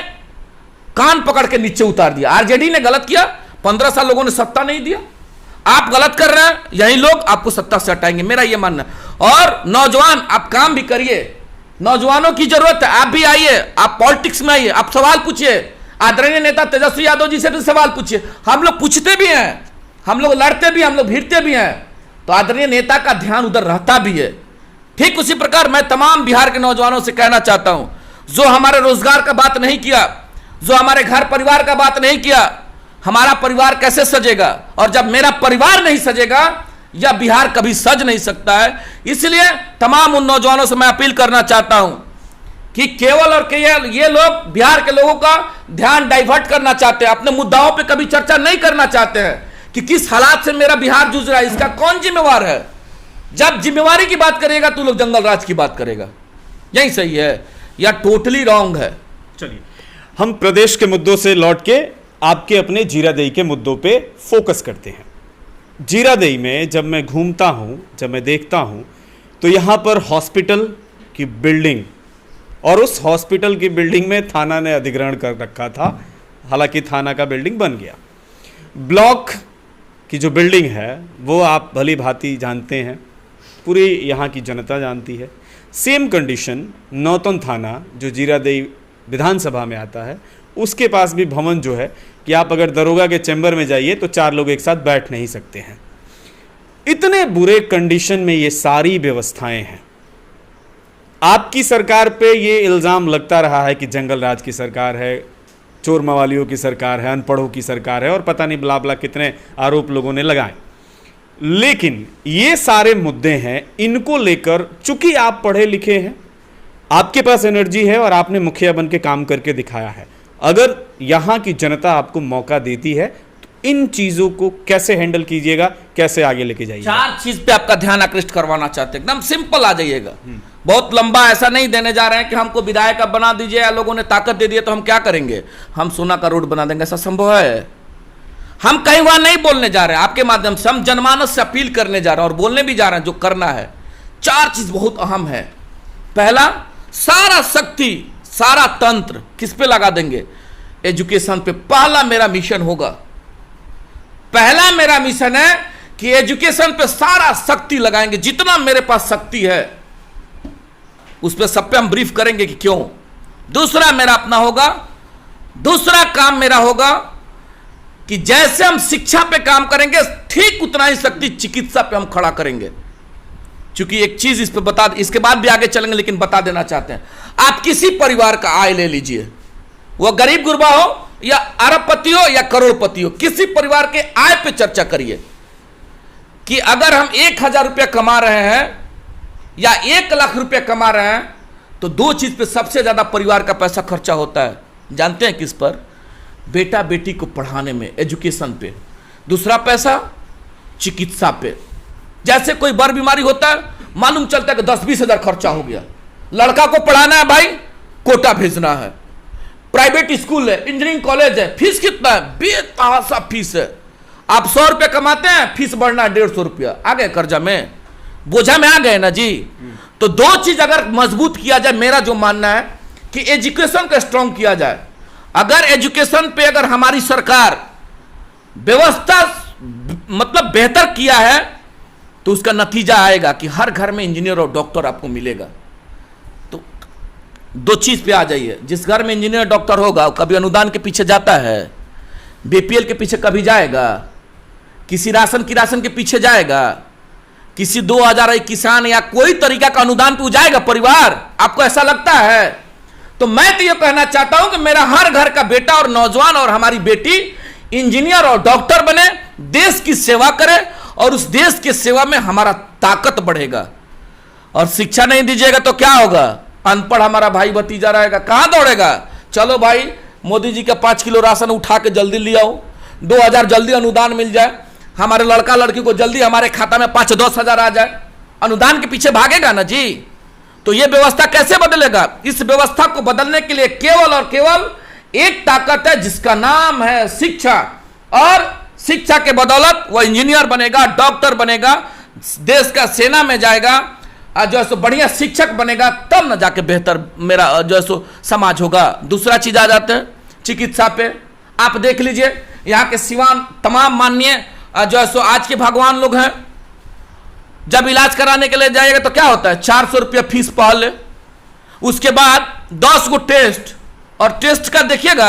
कान पकड़ के नीचे उतार दिया। आरजेडी ने गलत किया, 15 साल लोगों ने सत्ता नहीं दिया। आप गलत कर रहे हैं, यही लोग आपको सत्ता से हटाएंगे, मेरा ये मानना है। और नौजवान आप काम भी करिए, नौजवानों की जरूरत है, आप भी आइए, आप पॉलिटिक्स में आइए, आप सवाल पूछिए। आदरणीय नेता तेजस्वी यादव जी से भी सवाल पूछिए, हम लोग पूछते भी हैं, हम लोग लड़ते भी, हम लोग भिड़ते भी हैं, तो आदरणीय नेता का ध्यान उधर रहता भी है। ठीक उसी प्रकार मैं तमाम बिहार के नौजवानों से कहना चाहता हूं, जो हमारे रोजगार का बात नहीं किया, जो हमारे घर परिवार का बात नहीं किया, हमारा परिवार कैसे सजेगा? और जब मेरा परिवार नहीं सजेगा, यह बिहार कभी सज नहीं सकता है। इसलिए तमाम उन नौजवानों से मैं अपील करना चाहता हूं कि केवल और केवल ये लोग बिहार के लोगों का ध्यान डाइवर्ट करना चाहते हैं, अपने मुद्दाओं पे कभी चर्चा नहीं करना चाहते हैं कि किस हालात से मेरा बिहार जूझ रहा है, इसका कौन जिम्मेवार है। जब जिम्मेवारी की बात करेगा तो लोग जंगल राज की बात करेगा, यही सही है या टोटली रॉन्ग है। चलिए हम प्रदेश के मुद्दों से लौट के आपके अपने जीरादेई के मुद्दों पे फोकस करते हैं। जीरादेई में जब मैं घूमता हूं, जब मैं देखता हूं, तो यहाँ पर हॉस्पिटल की बिल्डिंग, और उस हॉस्पिटल की बिल्डिंग में थाना ने अधिग्रहण कर रखा था, हालांकि थाना का बिल्डिंग बन गया। ब्लॉक की जो बिल्डिंग है वो आप भली भांति जानते हैं, पूरी यहाँ की जनता जानती है। सेम कंडीशन नौतन थाना जो जीरादेई विधानसभा में आता है, उसके पास भी भवन जो है कि आप अगर दरोगा के चैम्बर में जाइए तो 4 लोग एक साथ बैठ नहीं सकते हैं। इतने बुरे कंडीशन में ये सारी व्यवस्थाएं हैं। आपकी सरकार पे ये इल्ज़ाम लगता रहा है कि जंगल राज की सरकार है, चोर मवालियों की सरकार है, अनपढ़ों की सरकार है, और पता नहीं ब्ला ब्ला कितने आरोप लोगों ने लगाए। लेकिन ये सारे मुद्दे हैं, इनको लेकर चूंकि आप पढ़े लिखे हैं, आपके पास एनर्जी है और आपने मुखिया बन के काम करके दिखाया है, अगर यहाँ की जनता आपको मौका देती है तो इन चीज़ों को कैसे हैंडल कीजिएगा, कैसे आगे लेके जाइएगा? 4 चीज पे आपका ध्यान आकृष्ट करवाना चाहते हैं, एकदम सिंपल आ जाइएगा। बहुत लंबा ऐसा नहीं देने जा रहे हैं कि हमको विधायक अब बना दीजिए या लोगों ने ताकत दे दी तो हम क्या करेंगे, हम सोना का रोड बना देंगे, ऐसा संभव है? हम कहीं वहां नहीं बोलने जा रहे हैं, आपके माध्यम से हम जनमानस से अपील करने जा रहे हैं और बोलने भी जा रहे हैं जो करना है। 4 चीज बहुत अहम है। पहला, सारा शक्ति, सारा तंत्र किस पे लगा देंगे? एजुकेशन पे। पहला मेरा मिशन होगा, पहला मेरा मिशन है कि एजुकेशन पे सारा शक्ति लगाएंगे, जितना मेरे पास शक्ति है। उस पर सब पे हम ब्रीफ करेंगे कि क्यों। दूसरा मेरा अपना होगा, दूसरा काम मेरा होगा कि जैसे हम शिक्षा पे काम करेंगे ठीक उतना ही शक्ति चिकित्सा पे हम खड़ा करेंगे। क्योंकि एक चीज इस पे बता, इसके बाद भी आगे चलेंगे लेकिन बता देना चाहते हैं, आप किसी परिवार का आय ले लीजिए, वो गरीब गुरबा हो या अरबपति हो या करोड़पति हो, किसी परिवार के आय पे चर्चा करिए कि अगर हम 1,000 रुपया कमा रहे हैं या 1,00,000 रुपया कमा रहे हैं तो दो चीज पे सबसे ज्यादा परिवार का पैसा खर्चा होता है। जानते हैं किस पर? बेटा बेटी को पढ़ाने में, एजुकेशन पे। दूसरा पैसा चिकित्सा पे। जैसे कोई बड़ बीमारी होता है, मालूम चलता है कि 10-20 हजार खर्चा हो गया, लड़का को पढ़ाना है भाई, कोटा भेजना है, प्राइवेट स्कूल है, इंजीनियरिंग कॉलेज है, फीस कितना है? बेतहाशा फीस है। आप 100 रुपये कमाते हैं, फीस बढ़ना है 150 रुपया, आ गए कर्जा में, बोझा में आ गए ना जी। तो दो चीज अगर मजबूत किया जाए, मेरा जो मानना है कि एजुकेशन को स्ट्रांग किया जाए। अगर एजुकेशन पे अगर हमारी सरकार व्यवस्था मतलब बेहतर किया है तो उसका नतीजा आएगा कि हर घर में इंजीनियर और डॉक्टर आपको मिलेगा। तो दो चीज पे आ जाइए, जिस घर में इंजीनियर डॉक्टर होगा वो कभी अनुदान के पीछे जाता है, बीपीएल के पीछे कभी जाएगा, किसी राशन के पीछे जाएगा, किसी 2,000 किसान या कोई तरीका का अनुदान पे जाएगा परिवार? आपको ऐसा लगता है? तो मैं तो ये कहना चाहता हूं कि मेरा हर घर का बेटा और नौजवान और हमारी बेटी इंजीनियर और डॉक्टर बने, देश की सेवा करे और उस देश की सेवा में हमारा ताकत बढ़ेगा। और शिक्षा नहीं दीजिएगा तो क्या होगा? अनपढ़ हमारा भाई भतीजा रहेगा, कहां दौड़ेगा? चलो भाई मोदी जी का 5 किलो राशन उठा के जल्दी ले आओ, 2,000 जल्दी अनुदान मिल जाए, हमारे लड़का लड़की को जल्दी हमारे खाता में 5-10 हजार आ जाए, अनुदान के पीछे भागेगा ना जी। तो यह व्यवस्था कैसे बदलेगा? इस व्यवस्था को बदलने के लिए केवल और केवल एक ताकत है जिसका नाम है शिक्षा। और शिक्षा के बदौलत वह इंजीनियर बनेगा, डॉक्टर बनेगा, देश का सेना में जाएगा, जो है सो बढ़िया शिक्षक बनेगा, तब न जाके बेहतर मेरा जो है सो समाज होगा। दूसरा चीज आ जाते हैं चिकित्सा पे। आप देख लीजिए यहाँ के सिवान तमाम माननीय जो है सो आज के भगवान लोग हैं, जब इलाज कराने के लिए जाइएगा तो क्या होता है? 400 रुपया फीस पहले, उसके बाद 10 गो टेस्ट, और टेस्ट का देखिएगा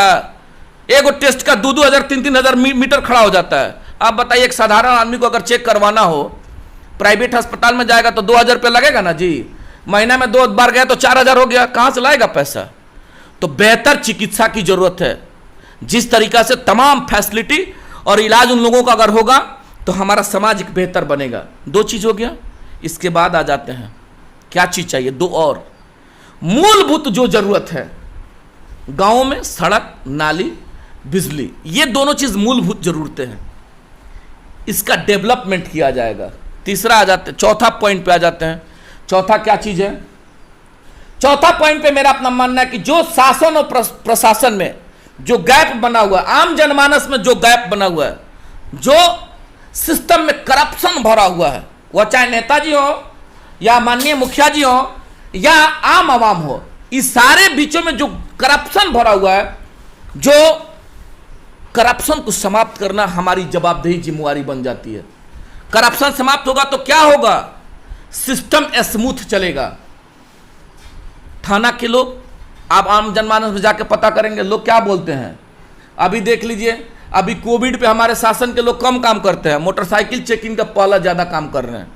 एक गो टेस्ट का 2-2 हजार 3-3 हजार मीटर खड़ा हो जाता है। आप बताइए एक साधारण आदमी को अगर चेक करवाना हो प्राइवेट अस्पताल में जाएगा तो 2,000 रुपया लगेगा ना जी। महीना में 2 बार गया तो 4,000 हो गया, कहां से लाएगा पैसा? तो बेहतर चिकित्सा की जरूरत है। जिस तरीका से तमाम फैसिलिटी और इलाज उन लोगों का अगर होगा तो हमारा समाज एक बेहतर बनेगा। दो चीज हो गया। इसके बाद आ जाते हैं क्या चीज चाहिए? दो और मूलभूत जो जरूरत है गांवों में, सड़क, नाली, बिजली, ये दोनों चीज मूलभूत जरूरतें हैं, इसका डेवलपमेंट किया जाएगा। तीसरा आ जाते, चौथा पॉइंट पे आ जाते हैं। चौथा क्या चीज है? चौथा पॉइंट पे मेरा अपना मानना है कि जो शासन और प्रशासन में जो गैप बना हुआ है, आम जनमानस में जो गैप बना हुआ है, जो सिस्टम में करप्शन भरा हुआ है, वह चाहे नेताजी हो या माननीय मुखिया जी हो या आम आवाम हो, इस सारे बीचों में जो करप्शन भरा हुआ है, जो करप्शन को समाप्त करना हमारी जवाबदेही जिम्मेवारी बन जाती है। करप्शन समाप्त होगा तो क्या होगा? सिस्टम स्मूथ चलेगा। थाना के लोग, आप आम जनमानस में जाके पता करेंगे लोग क्या बोलते हैं। अभी देख लीजिए, अभी कोविड पे हमारे शासन के लोग कम काम करते हैं, मोटरसाइकिल चेकिंग का पहला ज्यादा काम कर रहे हैं।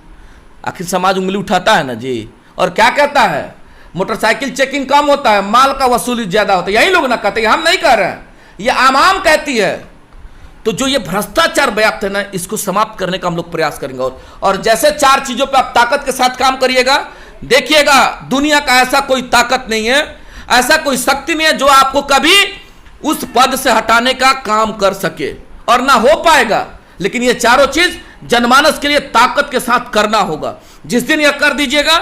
आखिर समाज उंगली उठाता है ना जी, और क्या कहता है? मोटरसाइकिल चेकिंग कम होता है, माल का वसूली ज्यादा होता है। यही लोग ना कहते हैं, हम नहीं कह रहे हैं, ये आम कहती है। तो जो ये भ्रष्टाचार व्याप्त है ना, इसको समाप्त करने का हम लोग प्रयास करेंगे। और जैसे 4 चीजों पे आप ताकत के साथ काम करिएगा, देखिएगा दुनिया का ऐसा कोई ताकत नहीं है, ऐसा कोई शक्ति नहीं है जो आपको कभी उस पद से हटाने का काम कर सके, और ना हो पाएगा। लेकिन ये चारों चीज जनमानस के लिए ताकत के साथ करना होगा। जिस दिन यह कर दीजिएगा,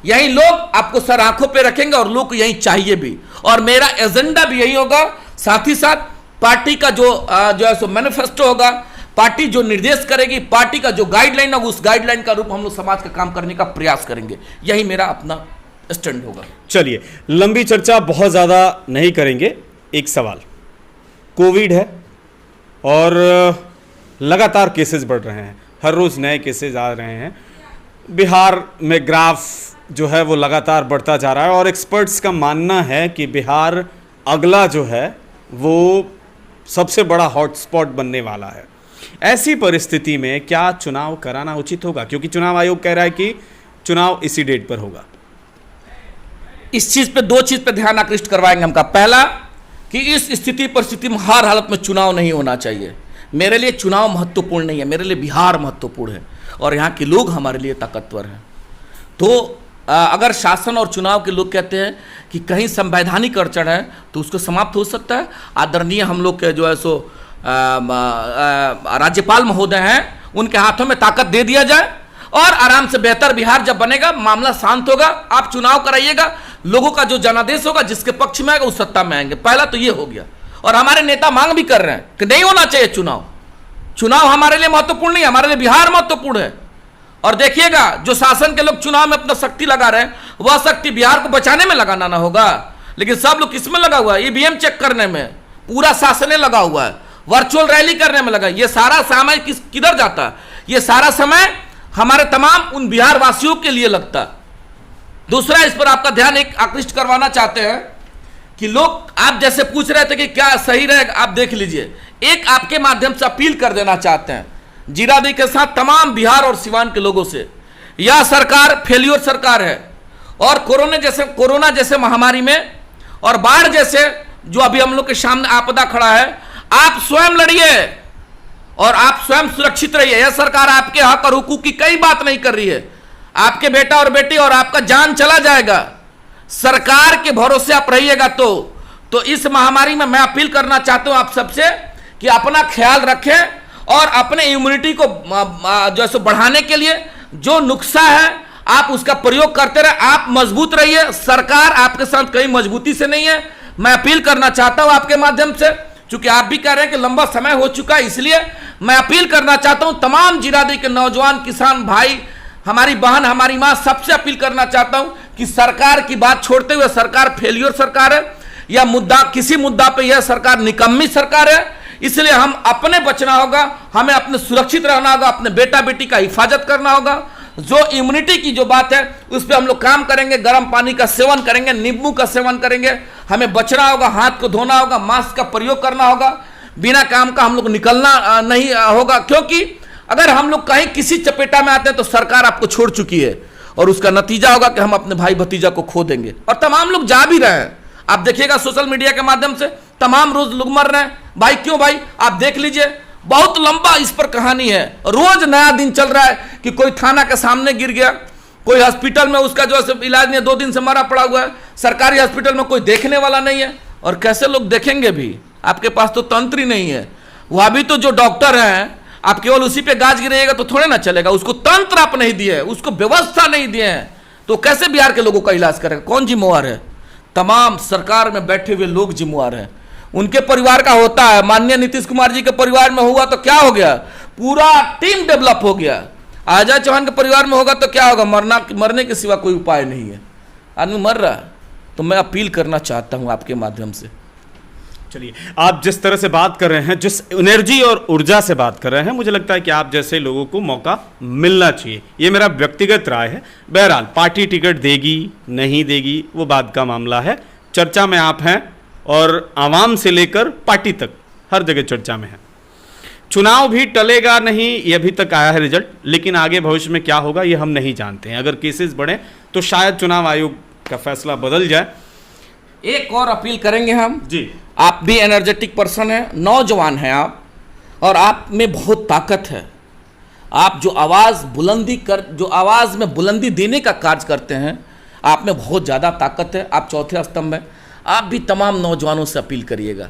यही लोग आपको सर आंखों पे रखेंगे और लोग को यही चाहिए भी। और मेरा एजेंडा भी यही होगा। साथ ही साथ पार्टी का जो है सो मैनिफेस्टो होगा, पार्टी जो निर्देश करेगी, पार्टी का जो गाइडलाइन होगा, उस गाइडलाइन का रूप हम लोग समाज का काम करने का प्रयास करेंगे। यही मेरा अपना स्टैंड होगा। चलिए, लंबी चर्चा बहुत ज़्यादा नहीं करेंगे। एक सवाल, कोविड है और लगातार केसेस बढ़ रहे हैं, हर रोज़ नए केसेस आ रहे हैं। बिहार में ग्राफ जो है वो लगातार बढ़ता जा रहा है और एक्सपर्ट्स का मानना है कि बिहार अगला जो है वो सबसे बड़ा हॉटस्पॉट बनने वाला है। ऐसी परिस्थिति में क्या चुनाव कराना उचित होगा, क्योंकि चुनाव आयोग कह रहा है कि चुनाव इसी डेट पर होगा। इस चीज पे, दो चीज पे ध्यान आकृष्ट करवाएंगे हमका। पहला कि इस स्थिति परिस्थिति में हर हालत में चुनाव नहीं होना चाहिए। मेरे लिए चुनाव महत्वपूर्ण नहीं है, मेरे लिए बिहार महत्वपूर्ण है और यहाँ के लोग हमारे लिए ताकतवर हैं। तो अगर शासन और चुनाव के लोग कहते हैं कि कहीं संवैधानिक अड़चन है तो उसको समाप्त हो सकता है। आदरणीय हम लोग के जो है सो राज्यपाल महोदय हैं, उनके हाथों में ताकत दे दिया जाए और आराम से बेहतर बिहार जब बनेगा, मामला शांत होगा, आप चुनाव कराइएगा, लोगों का जो जनादेश होगा जिसके पक्ष में आएगा उस सत्ता में आएंगे। पहला तो ये हो गया। और हमारे नेता मांग भी कर रहे हैं कि नहीं होना चाहिए चुनाव। चुनाव हमारे लिए महत्वपूर्ण नहीं है, हमारे लिए बिहार महत्वपूर्ण है। और देखिएगा, जो शासन के लोग चुनाव में अपना शक्ति लगा रहे हैं, वह शक्ति बिहार को बचाने में लगाना ना होगा, लेकिन सब लोग किसमें लगा हुआ है? ईवीएम चेक करने में। पूरा शासन लगा हुआ है, वर्चुअल रैली करने में लगा। ये सारा समय किधर जाता है? ये सारा समय हमारे तमाम उन बिहार वासियों के लिए लगता। दूसरा, इस पर आपका ध्यान एक आकृष्ट करवाना चाहते हैं कि लोग, आप जैसे पूछ रहे थे कि क्या सही रहेगा, आप देख लीजिए, एक आपके माध्यम से अपील कर देना चाहते हैं जीरादेवी के साथ तमाम बिहार और सिवान के लोगों से। यह सरकार फेल्योर सरकार है और कोरोना जैसे महामारी में और बाढ़ जैसे जो अभी हम लोग के सामने आपदा खड़ा है, आप स्वयं लड़िए और आप स्वयं सुरक्षित रहिए। यह सरकार आपके हक और हुकूक की कई बात नहीं कर रही है। आपके बेटा और बेटी और आपका जान चला जाएगा। सरकार के भरोसे आप रहिएगा। तो इस महामारी में मैं अपील करना चाहता हूं आप सबसे कि अपना ख्याल रखें और अपने इम्यूनिटी को जो है बढ़ाने के लिए जो नुस्खा है आप उसका प्रयोग करते रहे। आप मजबूत रहिए, सरकार आपके साथ कहीं मजबूती से नहीं है। मैं अपील करना चाहता हूं आपके माध्यम से, क्योंकि आप भी कह रहे हैं कि लंबा समय हो चुका है, इसलिए मैं अपील करना चाहता हूं तमाम जीरादेवी के नौजवान, किसान भाई, हमारी बहन, हमारी मां, सबसे अपील करना चाहता हूं कि सरकार की बात छोड़ते हुए, सरकार फेल्योर सरकार है या किसी मुद्दा पे यह सरकार निकम्मी सरकार है। इसलिए हम अपने बचना होगा, हमें अपने सुरक्षित रहना होगा, अपने बेटा बेटी का हिफाजत करना होगा। जो इम्यूनिटी की जो बात है उस पर हम लोग काम करेंगे, गर्म पानी का सेवन करेंगे, नींबू का सेवन करेंगे, हमें बचना होगा, हाथ को धोना होगा, मास्क का प्रयोग करना होगा, बिना काम का हम लोग निकलना नहीं होगा। क्योंकि अगर हम लोग कहीं किसी चपेटा में आते हैं तो सरकार आपको छोड़ चुकी है और उसका नतीजा होगा कि हम अपने भाई भतीजा को खो देंगे। और तमाम लोग जा भी रहे हैं, आप देखिएगा सोशल मीडिया के माध्यम से तमाम रोज लोग मर रहे हैं। भाई क्यों भाई? आप देख लीजिए, बहुत लंबा इस पर कहानी है। रोज नया दिन चल रहा है कि कोई थाना के सामने गिर गया, कोई हॉस्पिटल में उसका जो है इलाज नहीं, 2 दिन से मरा पड़ा हुआ है, सरकारी हॉस्पिटल में कोई देखने वाला नहीं है। और कैसे लोग देखेंगे भी? आपके पास तो तंत्र ही नहीं है। वह भी तो जो डॉक्टर हैं, आप केवल उसी पे गाज गिरेगा तो थोड़े ना चलेगा। उसको तंत्र आप नहीं दिए, उसको व्यवस्था नहीं दिए हैं, तो कैसे बिहार के लोगों का इलाज करेगा? कौन जिम्मेवार है? तमाम सरकार में बैठे हुए लोग जिम्मेवार हैं। उनके परिवार का होता है। माननीय नीतीश कुमार जी के परिवार में हुआ तो क्या हो गया? पूरा टीम डेवलप हो गया। अजय चौहान के परिवार में होगा तो क्या होगा? मरने के सिवा कोई उपाय नहीं है, आदमी मर रहा है। तो मैं अपील करना चाहता हूं आपके माध्यम से। चलिए, आप जिस तरह से बात कर रहे हैं, जिस एनर्जी और ऊर्जा से बात कर रहे हैं, मुझे लगता है कि आप जैसे लोगों को मौका मिलना चाहिए। ये मेरा व्यक्तिगत राय है। बहरहाल पार्टी टिकट देगी नहीं देगी वो बात का मामला है। चर्चा में आप हैं और आवाम से लेकर पार्टी तक हर जगह चर्चा में है। चुनाव भी टलेगा नहीं, ये अभी तक आया है रिजल्ट, लेकिन आगे भविष्य में क्या होगा ये हम नहीं जानते हैं। अगर केसेस बढ़े तो शायद चुनाव आयोग का फैसला बदल जाए। एक और अपील करेंगे हम जी। आप भी एनर्जेटिक पर्सन हैं, नौजवान हैं आप, और आप में बहुत ताकत है। आप जो आवाज़ में बुलंदी देने का कार्य करते हैं, आप में बहुत ज़्यादा ताकत है। आप चौथे स्तंभ हैं। आप भी तमाम नौजवानों से अपील करिएगा,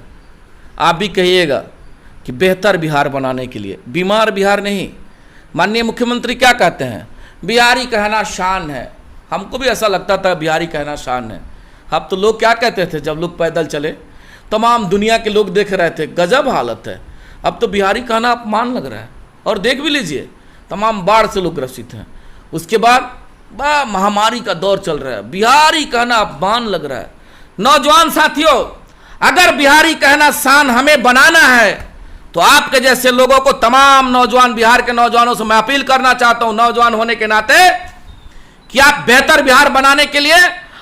आप भी कहिएगा कि बेहतर बिहार बनाने के लिए, बीमार बिहार नहीं। माननीय मुख्यमंत्री क्या कहते हैं? बिहारी कहना शान है। हमको भी ऐसा लगता था बिहारी कहना शान है। अब तो लोग क्या कहते थे जब लोग पैदल चले, तमाम दुनिया के लोग देख रहे थे, गजब हालत है। अब तो बिहारी कहना अपमान लग रहा है। और देख भी लीजिए, तमाम बाढ़ से लोग ग्रसित हैं। उसके बाद महामारी का दौर चल रहा है, बिहारी कहना अपमान लग रहा है। नौजवान साथियों, अगर बिहारी कहना शान हमें बनाना है तो आपके जैसे लोगों को, तमाम नौजवान, बिहार के नौजवानों से मैं अपील करना चाहता हूं, नौजवान होने के नाते, कि आप बेहतर बिहार बनाने के लिए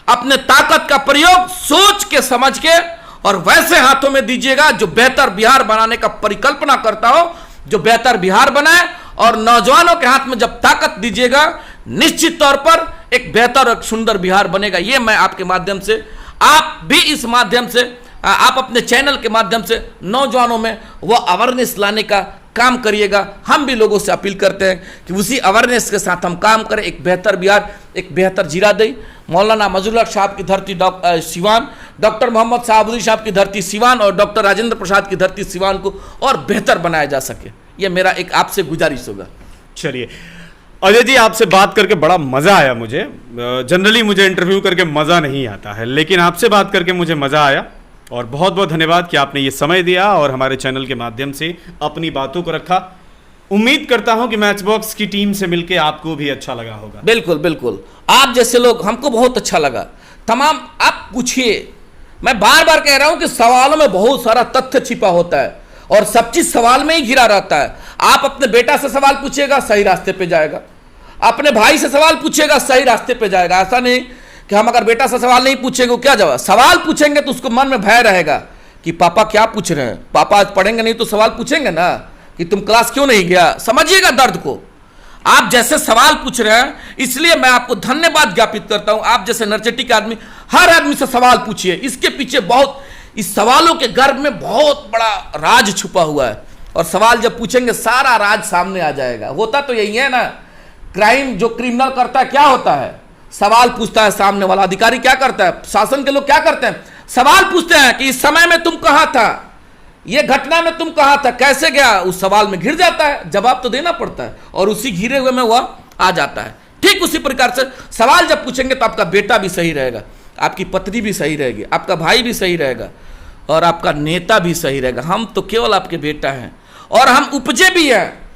अपने ताकत का प्रयोग सोच के समझ के और वैसे हाथों में दीजिएगा जो बेहतर बिहार बनाने का परिकल्पना करता हो, जो बेहतर बिहार बनाए। और नौजवानों के हाथ में जब ताकत दीजिएगा, निश्चित तौर पर एक बेहतर और सुंदर बिहार बनेगा। ये मैं आपके माध्यम से, आप भी इस माध्यम से, आप अपने चैनल के माध्यम से नौजवानों में वो अवेयरनेस लाने का काम करिएगा। हम भी लोगों से अपील करते हैं कि उसी अवेयरनेस के साथ हम काम करें, एक बेहतर बिहार, एक बेहतर जीरादेई, मौलाना मजरूल हक साहब की धरती सिवान, डॉक्टर मोहम्मद साहबुद्दीन साहब की धरती सिवान और डॉक्टर राजेंद्र प्रसाद की धरती सिवान को और बेहतर बनाया जा सके। ये मेरा एक आपसे गुजारिश होगा। चलिए अजय जी, आपसे बात करके बड़ा मज़ा आया मुझे। जनरली मुझे इंटरव्यू करके मज़ा नहीं आता है, लेकिन आपसे बात करके मुझे मज़ा आया और बहुत बहुत धन्यवाद कि आपने ये समय दिया और हमारे चैनल के माध्यम से अपनी बातों को रखा। उम्मीद करता हूं कि मैचबॉक्स की टीम से मिलकर आपको भी अच्छा लगा होगा। बिल्कुल बिल्कुल, आप जैसे लोग, हमको बहुत अच्छा लगा। तमाम आप पूछिए, मैं बार बार कह रहा हूं कि सवालों में बहुत सारा तथ्य छिपा होता है और सब चीज सवाल में ही घिरा रहता है। आप अपने बेटा से सवाल पूछिएगा, सही रास्ते पे जाएगा। अपने भाई से सवाल पूछिएगा, सही रास्ते पे जाएगा। ऐसा नहीं कि हम अगर बेटा से सवाल नहीं पूछेंगे, क्या जवाब? सवाल पूछेंगे तो उसको मन में भय रहेगा कि पापा क्या पूछ रहे हैं। पापा आज पढ़ेंगे नहीं तो सवाल पूछेंगे ना कि तुम क्लास क्यों नहीं गया। समझिएगा दर्द को। आप जैसे सवाल पूछ रहे हैं, इसलिए मैं आपको धन्यवाद ज्ञापित करता हूं। आप जैसे एनर्जेटिक आदमी, हर आदमी से सवाल पूछिए। इसके पीछे बहुत, इस सवालों के गर्भ में बहुत बड़ा राज छुपा हुआ है और सवाल जब पूछेंगे सारा राज सामने आ जाएगा। होता तो यही है ना, क्राइम जो क्रिमिनल करता है क्या होता है? सवाल पूछता है सामने वाला। अधिकारी क्या करता है? शासन के लोग क्या करते हैं? सवाल पूछते हैं कि इस समय में तुम कहां था, ये घटना में तुम कहां था, कैसे गया। उस सवाल में घिर जाता है, जवाब तो देना पड़ता है और उसी घिरे हुए में वह आ जाता है। ठीक उसी प्रकार से सवाल जब पूछेंगे तो आपका बेटा भी सही रहेगा, आपकी पत्नी भी सही रहेगी, आपका भाई भी सही रहेगा और आपका नेता भी सही रहेगा। हम तो केवल आपके बेटा हैं और हम उपजे भी हैं।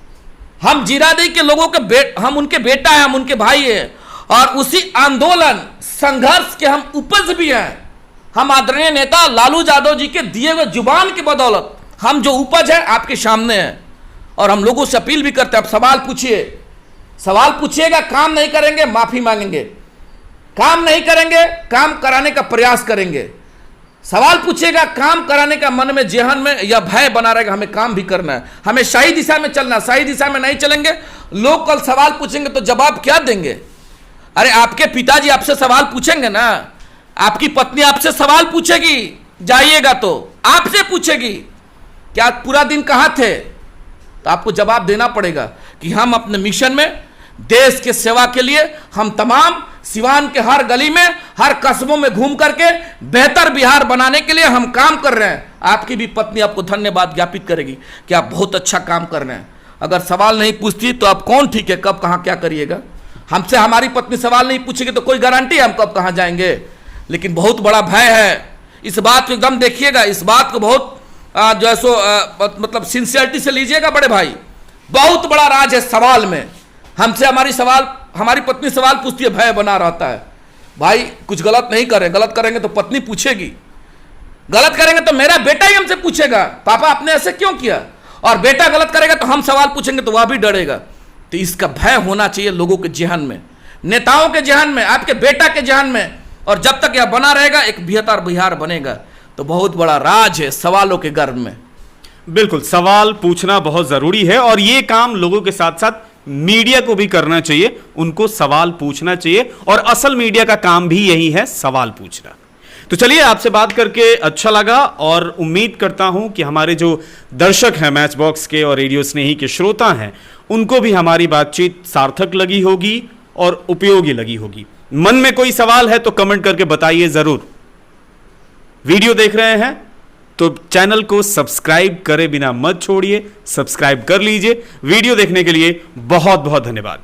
हम जीरादेई के लोगों के हम उनके बेटा हैं, हम उनके भाई हैं और उसी आंदोलन संघर्ष के हम उपज भी हैं। हम आदरणीय नेता लालू यादव जी के दिए हुए जुबान की बदौलत हम जो उपज है आपके सामने है और हम लोगों से अपील भी करते हैं, आप सवाल पूछिए। सवाल पूछिएगा, काम नहीं करेंगे माफी मांगेंगे, काम नहीं करेंगे काम कराने का प्रयास करेंगे। सवाल पूछिएगा, काम कराने का मन में, जेहन में या भय बना रहेगा, हमें काम भी करना है, हमें सही दिशा में चलना। सही दिशा में नहीं चलेंगे, लोग कल सवाल पूछेंगे तो जवाब क्या देंगे? अरे आपके पिताजी आपसे सवाल पूछेंगे ना, आपकी पत्नी आपसे सवाल पूछेगी, जाइएगा तो आपसे पूछेगी क्या पूरा दिन कहां थे, तो आपको जवाब देना पड़ेगा कि हम अपने मिशन में, देश के सेवा के लिए हम तमाम सिवान के हर गली में, हर कस्बों में घूम करके बेहतर बिहार बनाने के लिए हम काम कर रहे हैं। आपकी भी पत्नी आपको धन्यवाद ज्ञापित करेगी कि आप बहुत अच्छा काम कर रहे हैं। अगर सवाल नहीं पूछती तो आप कौन ठीक है, कब कहां क्या करिएगा। हमसे हमारी पत्नी सवाल नहीं पूछेगी तो कोई गारंटी है हम कब कहां जाएंगे। लेकिन बहुत बड़ा भय है, इस बात को एकदम देखिएगा, इस बात को बहुत जो है सो मतलब सिंसियरिटी से लीजिएगा बड़े भाई। बहुत बड़ा राज है सवाल में। हमसे हमारी पत्नी सवाल पूछती है, भय बना रहता है। भाई कुछ गलत नहीं करें, गलत करेंगे तो पत्नी पूछेगी, गलत करेंगे तो मेरा बेटा ही हमसे पूछेगा पापा आपने ऐसे क्यों किया, और बेटा गलत करेगा तो हम सवाल पूछेंगे तो वह भी डरेगा। तो इसका भय होना चाहिए लोगों के जेहन में, नेताओं के जेहन में, आपके बेटा के जेहन में। और जब तक यह बना रहेगा, एक बेहतर बिहार बनेगा। तो बहुत बड़ा राज है सवालों के गर्भ में। बिल्कुल, सवाल पूछना बहुत जरूरी है और ये काम लोगों के साथ साथ मीडिया को भी करना चाहिए, उनको सवाल पूछना चाहिए और असल मीडिया का काम भी यही है, सवाल पूछना। तो चलिए, आपसे बात करके अच्छा लगा और उम्मीद करता हूं कि हमारे जो दर्शक हैं मैचबॉक्स के और रेडियो स्नेही के श्रोता हैं, उनको भी हमारी बातचीत सार्थक लगी होगी और उपयोगी लगी होगी। मन में कोई सवाल है तो कमेंट करके बताइए जरूर। वीडियो देख रहे हैं तो चैनल को सब्सक्राइब करे बिना मत छोड़िए, सब्सक्राइब कर लीजिए। वीडियो देखने के लिए बहुत बहुत धन्यवाद।